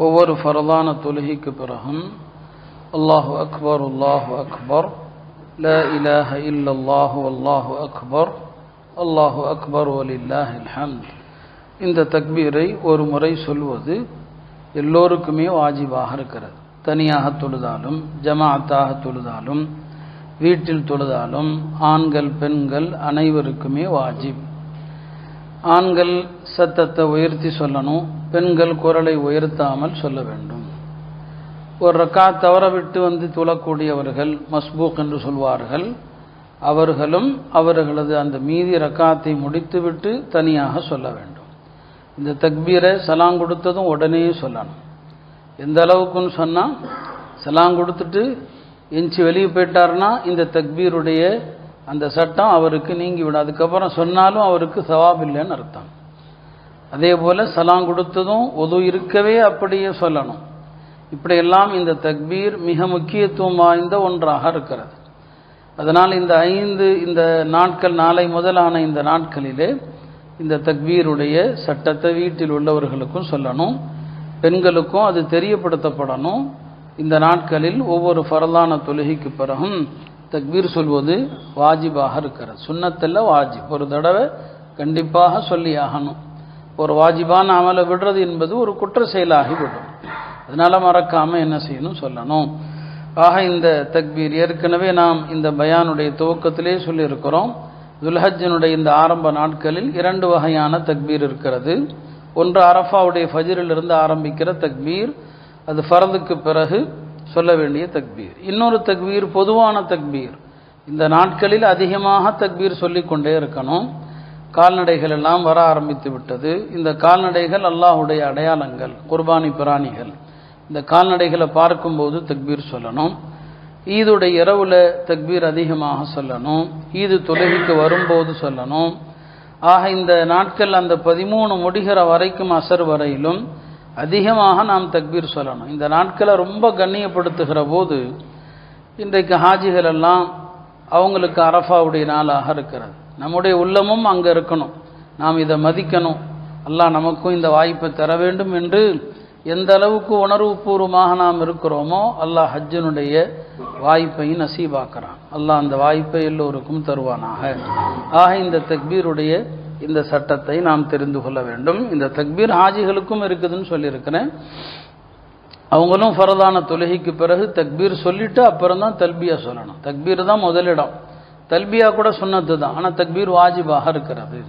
ஒவ்வொரு ஃபரதான தொழுகைக்கு பிறகும் அல்லாஹு அக்பர் அல்லாஹு அக்பர் லா இலாஹ இல்லல்லாஹு அல்லாஹு அக்பர் அல்லாஹு அக்பர் வலில்லாஹில் ஹம்த் இந்த தக்பீரை ஒரு முறை சொல்வது எல்லோருக்குமே வாஜிபாக இருக்கிறது. தனியாக தொழுதாலும் ஜமாஅத்தாக தொழுதாலும் வீட்டில் தொழுதாலும் ஆண்கள் பெண்கள் அனைவருக்குமே வாஜிப். ஆண்கள் சத்தத்தை உயர்த்தி சொல்லணும், பெண்கள் குரலை உயர்த்தாமல் சொல்ல வேண்டும். ஒரு ரக்காத் தவற விட்டு வந்து தொழக்கூடியவர்கள் மஸ்பூக் என்று சொல்வார்கள், அவர்களும் அவர்களது அந்த மீதி ரக்காத்தை முடித்துவிட்டு தனியாக சொல்ல வேண்டும். இந்த தக்பீரை சலாம் கொடுத்ததும் உடனே சொல்லணும். எந்த அளவுக்குன்னு சொன்னால், சலாம் கொடுத்துட்டு எஞ்சி வெளியே போயிட்டார்னா இந்த தக்பீருடைய அந்த சட்டம் அவருக்கு நீங்கிவிடும். அதுக்கப்புறம் சொன்னாலும் அவருக்கு சவாப் இல்லைன்னு அர்த்தம். அதே போல் சலாம் கொடுத்ததும் ஒது இருக்கவே அப்படியே சொல்லணும். இப்படியெல்லாம் இந்த தக்பீர் மிக முக்கியத்துவம் வாய்ந்த ஒன்றாக இருக்கிறது. அதனால் இந்த நாட்கள் நாளை முதலான இந்த நாட்களிலே இந்த தக்பீருடைய சட்டத்தை வீட்டில் உள்ளவர்களுக்கும் சொல்லணும், பெண்களுக்கும் அது தெரியப்படுத்தப்படணும். இந்த நாட்களில் ஒவ்வொரு ஃபரலான தொழுகைக்கு பிறகும் தக்பீர் சொல்வது வாஜிபாக இருக்கிறது. சுன்னத்தில் வாஜிப், ஒரு தடவை கண்டிப்பாக சொல்லி ஆகணும். ஒரு வாஜிபான அமலை விடுறது என்பது ஒரு குற்ற செயலாகிவிடும். அதனால மறக்காமல் என்ன செய்யணும், சொல்லணும். ஆக இந்த தக்பீர் ஏற்கனவே நாம் இந்த பயானுடைய துவக்கத்திலே சொல்லியிருக்கிறோம். துல்ஹஜ்ஜினுடைய இந்த ஆரம்ப நாட்களில் 2 வகையான தக்பீர் இருக்கிறது. ஒன்று அரஃபாவுடைய ஃபஜ்ரிலிருந்து ஆரம்பிக்கிற தக்பீர், அது ஃபர்துக்கு பிறகு சொல்ல வேண்டிய தக்பீர். இன்னொரு தக்பீர் பொதுவான தக்பீர். இந்த நாட்களில் அதிகமாக தக்பீர் சொல்லிக்கொண்டே இருக்கணும். கால்நடைகள் எல்லாம் வர ஆரம்பித்து விட்டது. இந்த கால்நடைகள் அல்லாஹுடைய அடையாளங்கள், குர்பானி பிராணிகள். இந்த கால்நடைகளை பார்க்கும்போது தக்பீர் சொல்லணும். ஈதுடைய இரவுல தக்பீர் அதிகமாக சொல்லணும். ஈது தொழுகைக்கு வரும்போது சொல்லணும். ஆக இந்த நாட்கள் அந்த 13 முடிகிற வரைக்கும் அசர் வரையிலும் அதிகமாக நாம் தக்பீர் சொல்லணும். இந்த நாட்களை ரொம்ப கண்ணியப்படுத்துகிற போது இன்றைக்கு ஹாஜிகள் எல்லாம் அவங்களுக்கு அரஃபாவுடைய நாளாக இருக்கிறது. நம்முடைய உள்ளமும் அங்கே இருக்கணும். நாம் இதை மதிக்கணும். அல்லாஹ் நமக்கும் இந்த வாய்ப்பை தர வேண்டும் என்று எந்த அளவுக்கு உணர்வுபூர்வமாக நாம் இருக்கிறோமோ அல்லாஹ் ஹஜ்ஜினுடைய வாய்ப்பை நசீபாக்குறான். அல்லாஹ் அந்த வாய்ப்பை எல்லோருக்கும் தருவானாக. ஆக இந்த தக்பீருடைய இந்த சட்டத்தை நாம் தெரிந்து கொள்ள வேண்டும். இந்த தக்பீர் ஹாஜிகளுக்கும் இருக்குதுன்னு சொல்லியிருக்கிறேன். அவங்களும் ஃபரதான தொழுகைக்கு பிறகு தக்பீர் சொல்லிட்டு அப்புறம் தான் தல்பியா சொல்லணும். தக்பீர் தான் முதலிடம். தல்பியா கூட சுன்னத்து தான், ஆனால் தக்பீர் வாஜிபாக இருக்கிறது.